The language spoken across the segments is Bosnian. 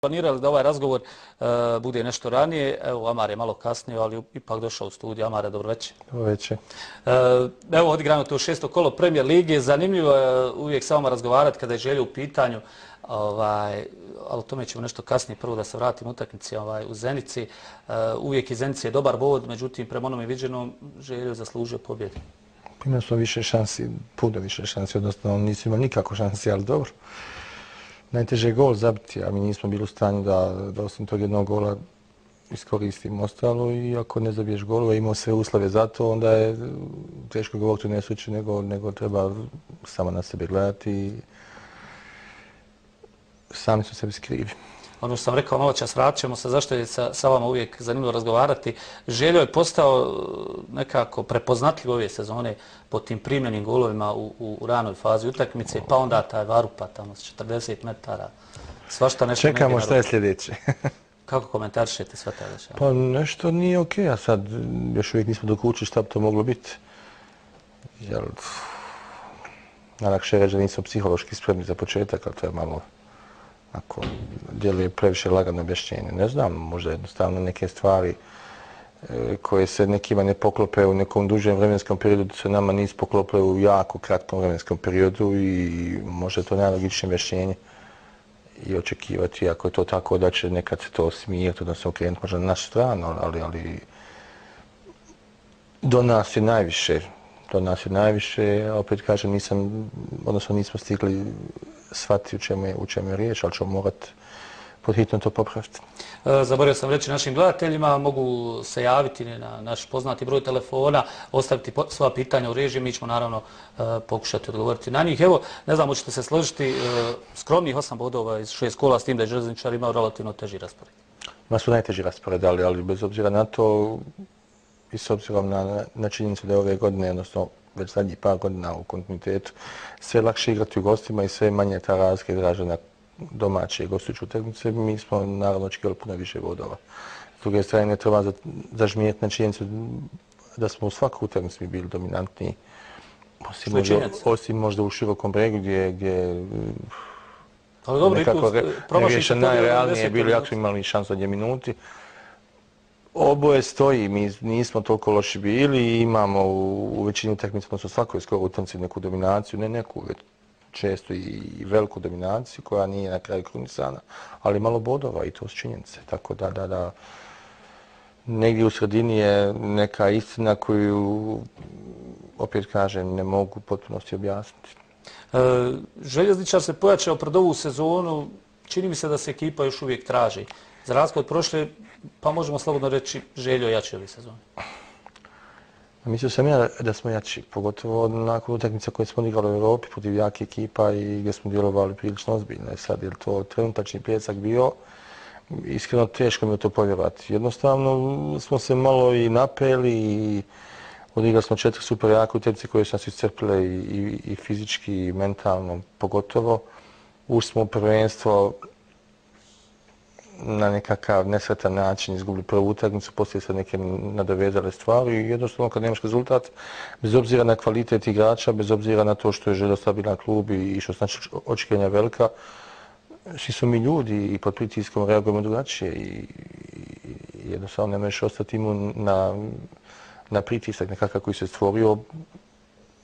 Planirali da ovaj razgovor bude nešto ranije. Evo, Amar je malo kasnije, ali ipak došao u studiju. Amare, dobro večer. Dobro večer. Evo, odigrano to 6. kolo Premier Lige. Zanimljivo je uvijek sa vama razgovarati kada je Željo u pitanju, ali o tome ćemo nešto kasnije. Prvo da se vratim utakmici u Zenici. Uvijek iz Zenice je dobar bod, međutim, prema onome viđenom Željo zaslužio pobjedu. Imali smo više šansi, puno više šansi, odnosno nisu imali nikako šansi, ali dobro. Najteže je gol zabiti, a mi nismo bili u stanju da osim tog jednog gola iskoristimo ostalo i ako ne zabiješ golove, imao sve uslove za to, onda je teško govoriti u nesreći, nego treba samo na sebe gledati i sami su sebi skrivi. Ono što sam rekao malo čas, vratit ćemo se, zašto je sa vama uvijek zanimljivo razgovarati. Željo je postao nekako prepoznatljiv ove sezone po tim primljenim golovima u ranoj fazi utakmice, pa onda taj Varupa tamo s 40 metara. Svašta nešto čekamo šta je sljedeće. Kako komentarišete sve taj dešava? Pa nešto nije okej, a sad još uvijek nismo dokučili šta bi to moglo biti. Jer najlakše je reći da nismo psihološki spremni za početak, ali to je malo ako djeluje previše lagano objašnjenje. Ne znam, možda jednostavno neke stvari koje se nekima ne poklope u nekom dužem vremenskom periodu, da se nama nisu poklopile u jako kratkom vremenskom periodu i možda je to najlogičnije objašnjenje i očekivati, ako je to tako, da će nekad se to smijeti, odnosno okrenuti možda na našu stranu, ali do nas je najviše, a opet kažem, nismo stigli shvatiti u čemu je riječ, ali ćemo morati pod hitno to popraviti. Zaboravio sam reći našim gledateljima, mogu se javiti na naš poznati broj telefona, ostaviti sva pitanja u režiji, mi ćemo naravno pokušati odgovoriti na njih. Evo, ne znam, hoćete se složiti, skromnih 8 bodova iz 6 kola, s tim da je Željezničar imao relativno teži raspored. Ma su najteži raspored, ali bez obzira na to i s obzirom na činjenicu da je ove godine, odnosno već zadnjih par godina u kontinuitetu, sve lakše igrati u gostima i sve manje ta razlika izražena domaće i gostujuće utakmice, mi smo naravno očekivali puno više bodova. S druge strane, ne treba zažmijeti na činjenicu da smo u svakoj utakmici bili dominantniji, osim možda u Širokom Bregu gdje nekako neriješeno najrealnije bili, jako smo imali šansu od 2 minuti. Oboje stoji, mi nismo toliko loši bili i imamo u većini utakmica, odnosno svakoj skoro utakmici neku dominaciju, ne neku, već često i veliku dominaciju koja nije na kraju krunisana, ali malo bodova i to su činjenice. Tako da negdje u sredini je neka istina koju, opet kažem, ne mogu u potpunosti objasniti. Željezničar se pojačao pred ovu sezonu, čini mi se da se ekipa još uvijek traži. Za razliku od prošle, pa možemo slobodno reći, Željo jači ove sezone. Mislio sam ja da smo jači, pogotovo nakon utakmica koje smo odigrali u Europi protiv jake ekipa i gdje smo djelovali prilično ozbiljno. Sad je to trenutačni pljesak bio, iskreno teško mi je to povjerovati. Jednostavno smo se malo i napeli i odigrali smo 4 super jake utakmice koje su nas iscrpile i fizički i mentalno pogotovo. Ušli smo u prvenstvo na nekakav nesretan način, izgubili prvu utakmicu, poslije se neke nadovezale stvari i jednostavno kad nemaš rezultat, bez obzira na kvalitet igrača, bez obzira na to što je Željo stabilan klub i što znači očekivanja velika, svi smo mi ljudi i pod pritiskom reagujemo drugačije i jednostavno ne možeš ostati imun na pritisak nekakav koji se stvorio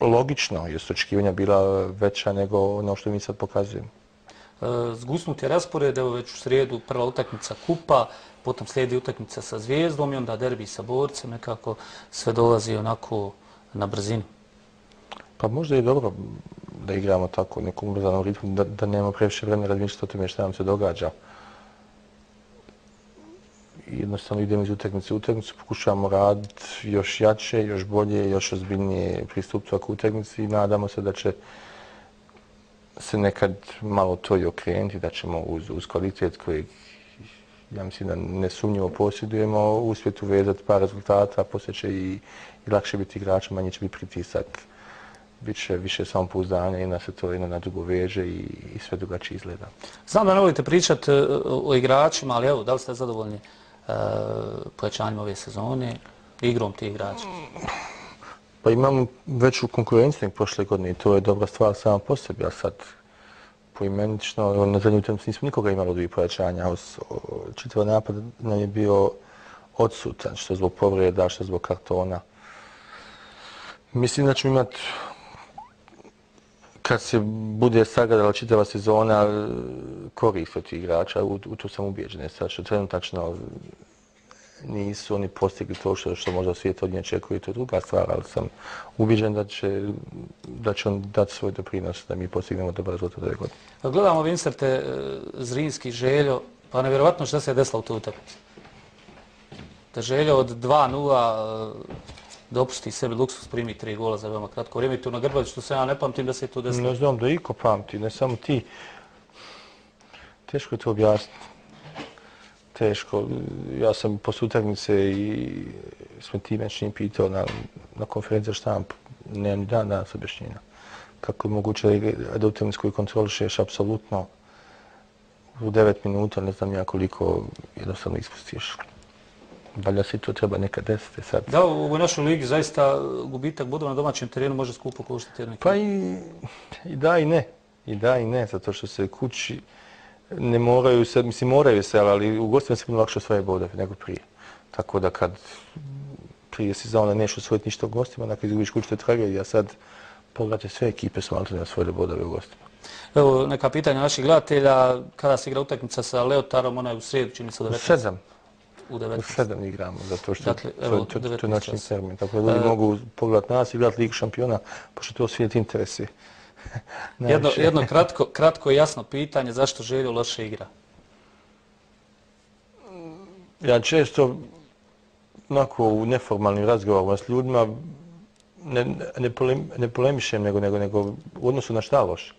logično, jer su očekivanja bila veća nego ono što mi sad pokazujemo. Zgusnut je raspored, evo već u srijedu prva utakmica kupa, potom slijedi utakmica sa Zvijezdom i onda derbi sa Borcem, nekako sve dolazi onako na brzinu. Pa možda je dobro da igramo tako u nekom ubrzanom ritmu, da nemamo previše vremena razmišljati o tome što nam se događa. Jednostavno idemo iz utakmice u utakmicu, pokušavamo raditi još jače, još bolje, još ozbiljnije pristupiti svakoj utakmici i nadamo se da će se nekad malo to i okrenuti, da ćemo uz kvalitet kojeg, ja mislim da nesumnjivo posjedujemo, uspjeti uvezati par rezultata, poslije će i lakše biti igrača, manje će biti pritisak, bit će više samopouzdanja i onda se to jedno na drugo veže i sve drugačije izgleda. Znam da ne volite pričati o igračima, ali evo, da li ste zadovoljni pojačanjem ove sezone, igrom tih igrača? Pa imamo veću konkurenciju nego prošle godine i to je dobra stvar sama po sebi, a sad poimenično. Na zadnju utakmicu nismo nikoga imali od ovih pojačanja. Čitav napad nam je bio odsutan, što zbog povreda, što zbog kartona. Mislim da ćemo imati, kad se bude sagledala čitava sezona, korist od tih igrača, u to sam ubijeđen. Sad što trenutačno nisu oni postigli to što možda svijet od nje očekuje, to je druga stvar, ali sam ubijeđen da će on dati svoj doprinos da mi postignemo dobar rezultat ove godine. Gledamo Vincente, Zrinski, Željo, pa nevjerovatno što se je desilo u toj utakmici. Da Željo od 2:0 dopusti sebi luksuz, primi 3 gola za veoma kratko vrijeme. Tu na Grbaviću, što se ja ne pamtim da se je to desilo. Ne znam da iko pamti, ne samo ti. Teško je to objasniti. Teško. Ja sam posle utakmice i smo ti menčnim pitao na konferenciji štampu. Nemam ni dan danas objašnjenja. Kako je moguće da utakmicu koju kontrolišeš apsolutno u 9 minuta, ne znam ja koliko jednostavno ispustiš. Valjda se to treba nekad desiti sad. Da, u našoj ligi zaista gubitak bodova na domaćem terenu može skupo koštati jednu ekipu. Pa i da i ne. I da i ne, zato što se kući ne moraju se, mislim moraju se, ali u gostima se puno lakše osvaja bodove nego prije. Tako da kad prije sezona neš osvojiti ništa u gostima, dakle izgubiš kući, to je tragedija. Sad pogledajte, sve ekipe su maltene osvojile bodove u gostima. Evo neka pitanja naših gledatelja. Kada se igra utakmica sa Leotarom, ona je u srijedu, čini se u 19. U 7 igramo, zato što dakle, to je noćni termin. Tako da ljudi mogu pogledati nas i gledati Ligu šampiona, pošto to svijet interesi. Jedno kratko i jasno pitanje, zašto Željo loše igra? Ja često onako u neformalnim razgovorima s ljudima ne polemišem, nego u odnosu na šta loše.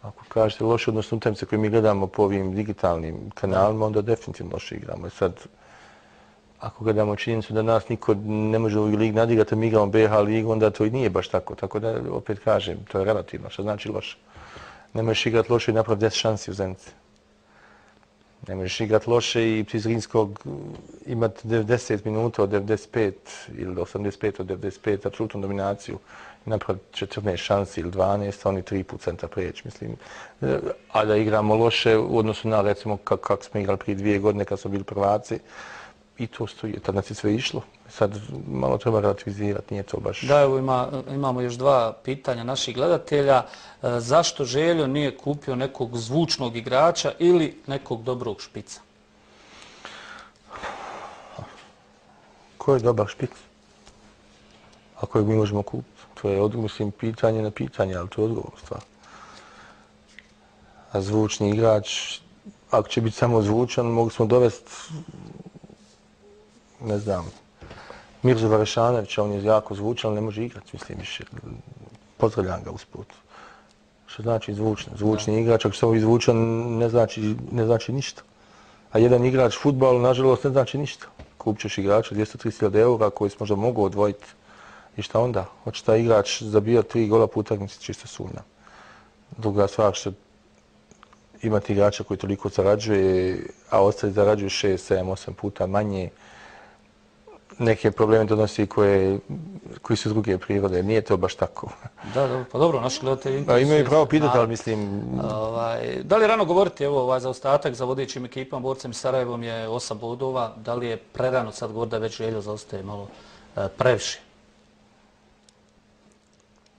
Ako kažete loše odnosno utakmice koje mi gledamo po ovim digitalnim kanalima, onda definitivno loše igramo. I sad, ako gledamo činjenicu da nas niko ne može u ovoj ligi nadigati, mi igramo BH ligu, onda to i nije baš tako. Tako da, opet kažem, to je relativno, što znači loše. Ne možeš igrati loše i napraviti 10 šansi u Zenici. Ne možeš igrati loše i pri Zrinskog imati 90 minuta od 95 ili 85 od 95, apsolutnu dominaciju i napraviti 14 šansi ili 12, a oni 3 put centra preći, mislim. A da igramo loše u odnosu na, recimo, kako smo igrali prije 2 godine kad smo bili prvaci, i to stoji, tad nas je sve išlo. Sad malo treba relativizirati, nije to baš... Da, evo imamo još 2 pitanja naših gledatelja. Zašto Željo nije kupio nekog zvučnog igrača ili nekog dobrog špica? Ko je dobar špic? Ako mi možemo kupiti? To je mislim, pitanje na pitanje, ali to je odgovor stvar. A zvučni igrač, ako će biti samo zvučan, mogli smo dovesti, ne znam, Mirzu Varešanovića, on je jako zvučan, ali ne može igrati, mislim, više. Pozdravljam ga usput. Što znači zvučan? Zvučni igrač, ako samo izvučan, ne znači ništa. A jedan igrač fudbal, nažalost, ne znači ništa. Kupit ćeš igrača 230.000 € koji se možda mogu odvojiti. I šta onda? Hoće taj igrač zabijati 3 gola po utakmici, čisto sumnjam. Druga stvar što imati igrača koji toliko zarađuje, a ostali zarađuju 6, 7, 8 puta manje, neke probleme donosi koji su druge prirode. Nije to baš tako. Da, pa dobro, naši gledatelji... Imaju pravo pitati, ali mislim... Da li je rano govoriti, evo, za ostatak za vodećim ekipama, Borcem i Sarajevom je 8 bodova. Da li je prerano sad govoriti da već Željo zaostaje malo previše?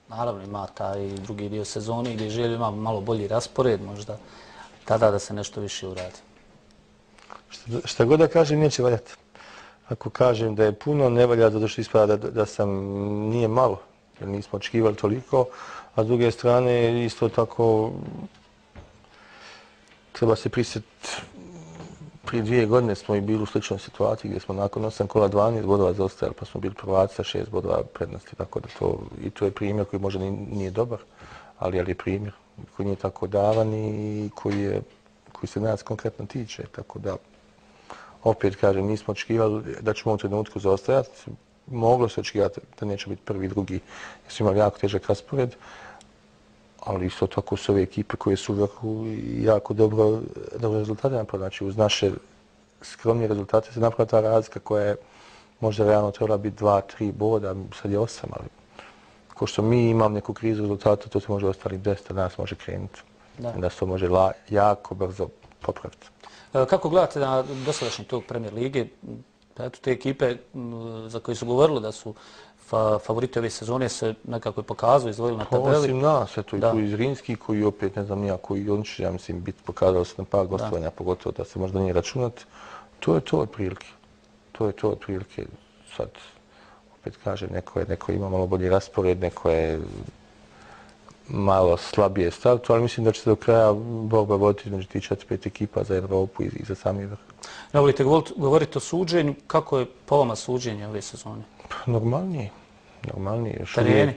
Naravno, ima taj drugi dio sezone gdje Željo ima malo bolji raspored, možda tada da se nešto više uradi. Šta god da kažem, neće valjati. Ako kažem da je puno, ne valja zato što ispada da sam nije malo, jer nismo očekivali toliko, a s druge strane isto tako treba se prisjetiti, prije 2 godine smo i bili u sličnoj situaciji gdje smo nakon 8 kola 12 bodova zaostajali, pa smo bili prvaci sa 6 bodova prednosti, tako da to je primjer koji možda nije dobar, ali je primjer koji nije tako davan i koji se nas konkretno tiče, tako da opet kažem, nismo očekivali da ćemo u trenutku zaostajati. Moglo se očekivati da neće biti prvi, drugi, jer su imali jako težak raspored, ali isto tako su ove ekipe koje su u vrhu i jako dobro rezultate napravili. Znači, uz naše skromnije rezultate se napravila ta razlika koja je možda realno trebala biti 2, 3 boda, sad je 8, ali ko što mi imam neku krizu rezultata, to se može ostali 10, a danas može krenuti. Da se to može jako brzo popraviti. Kako gledate na dosadašnji tog Premier lige? Eto, te ekipe za koje su govorili da su favoriti ove sezone se nekako pokazuju, izdvojili na tabeli. Osim nas, eto i tu iz Rimski koji opet, ne znam nijako, i on će, ja mislim, biti pokazali se na par gostovanja, pogotovo da se možda nije računati. To je to otprilike. To je to otprilike. Sad, opet kažem, neko ima malo bolji raspored, neko je malo slabije startu, ali mislim da će se do kraja borba voditi između tih 4-5 ekipa za Evropu i za sami vrh. Ne volite govoriti o suđenju. Kako je po vama suđenje ove sezone? Normalnije. Još tereni?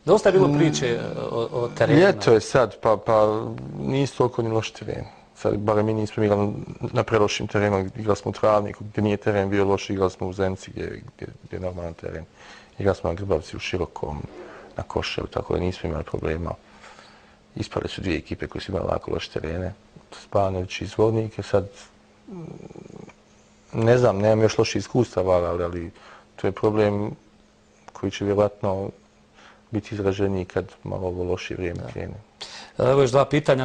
Dosta je bilo priče o terenima. Ljeto je sad, pa nisu toliko ni loš teren. Sad, barem mi nismo igrali na prelošim terenima, igrali smo u Travniku, gdje nije teren bio loš, igrali smo u Zenici, gdje je normalan teren. Igrali smo na Grbavci u Širokom, na Koševu, tako da nismo imali problema. Ispale su dvije ekipe koje su imali lako loše terene, Spanović i Zvornike. Sad, ne znam, nemam još loši iskustava, ali to je problem koji će vjerojatno biti izraženiji kad malo ovo loše vrijeme krene. Evo još dva pitanja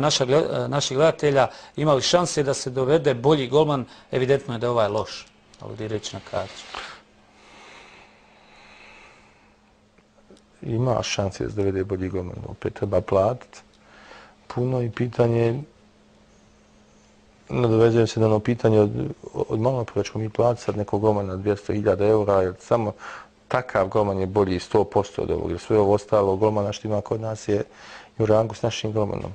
naših gledatelja. Ima li šanse da se dovede bolji golman? Evidentno je da je ovaj loš, ali gdje reći na kartu. Ima šanse da se dovede bolji golman. Opet treba platiti puno i pitanje, nadovezujem se na ono pitanje od malo prije ćemo mi platiti sad nekog golmana 200.000 eura, jer samo takav golman je bolji 100% od ovog, jer sve ovo ostalo golmana što ima kod nas je u rangu s našim golmanom.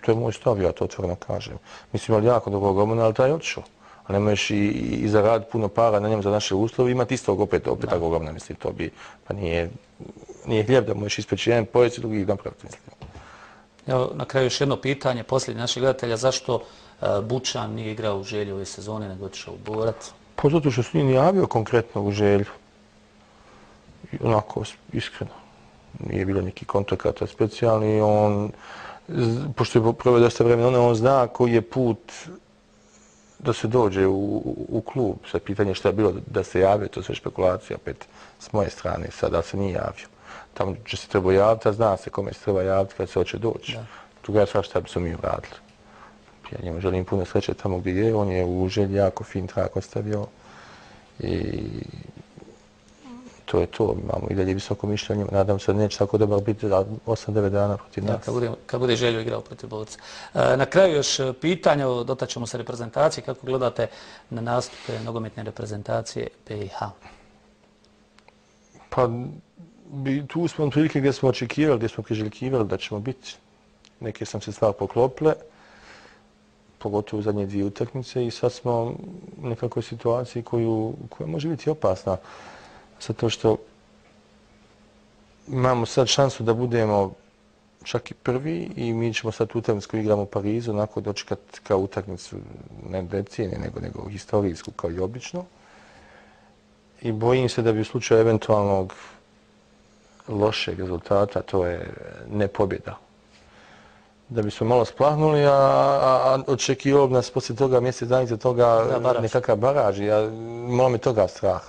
To je moj stav, ja to otvoreno kažem. Mi smo imali jako dobrog golmana, ali taj je otišao. A ne možeš i zaraditi puno para na njemu za naše uslove, imati istog opet takvog golmana, mislim, to bi, pa nije hljeb da možeš ispeći jedan pojec i drugi napraviti, mislim. Evo, na kraju još jedno pitanje, posljednji naših gledatelja, zašto Bučan nije igrao u Želju ove sezone, nego otišao u Borac? Pa zato što se nije javio konkretno u Želju. Onako, iskreno. Nije bilo neki kontakata specijalni. On, pošto je proveo dosta vremena, on zna koji je put da se dođe u klub. Sad pitanje šta je bilo da se javio, to je sve špekulacija opet s moje strane, sada se nije javio. Tamo će se treba javiti, a zna se kome se treba javiti kad se hoće doći. Druga je stvar šta bi se mi uradili. Ja njemu želim puno sreće tamo gdje je, on je u Želji jako fin trak ostavio i to je to, imamo i dalje visoko mišljenje, nadam se da neće tako dobar biti za 8-9 dana protiv nas. Kad bude Želju igrao protiv Borca. Na kraju još pitanja, dotaćemo se reprezentacije, kako gledate na nastupe nogometne reprezentacije BiH? Pa tu smo od prilike gdje smo očekivali, gdje smo priželjkivali da ćemo biti. Neke sam se stvar poklopile, pogotovo u zadnje dvije utakmice i sad smo u nekakvoj situaciji koja može biti opasna. Zato što imamo sad šansu da budemo čak i prvi i mi ćemo sad utakmicu koju igramo u Parizu onako dočekati kao utakmicu ne decenije nego historijsku kao i obično. I bojim se da bi u slučaju eventualnog lošeg rezultata, to je nepobjeda. Da bismo malo splahnuli, a očekivao bi nas poslije toga mjesec dana iza toga nekakav baraž. Malo me toga strah.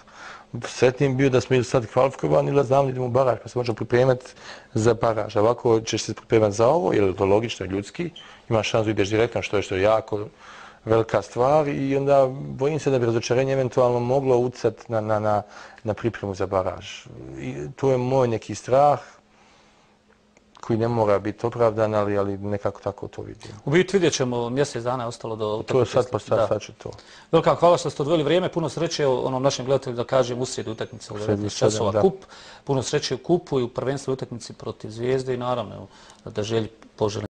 Sretnijim bio da smo ili sad kvalifikovani ili da znam da idemo u baraž pa se možemo pripremati za baraž. Ovako ćeš se pripremati za ovo, jer je to logično i ljudski. Imaš šansu da ideš direktno što je jako velika stvar i onda bojim se da bi razočarenje eventualno moglo utjecati na pripremu za baraž. I to je moj neki strah koji ne mora biti opravdan, ali nekako tako to vidim. U biti vidjet ćemo, mjesec dana je ostalo do utakmice. To je sad će to. Velika hvala što ste odvojili vrijeme, puno sreće onom našem gledatelju da kažem usred utakmice u 19 časova kup. Puno sreće u kupu i u prvenstvu utakmici protiv Zvijezde i naravno da Želji poželim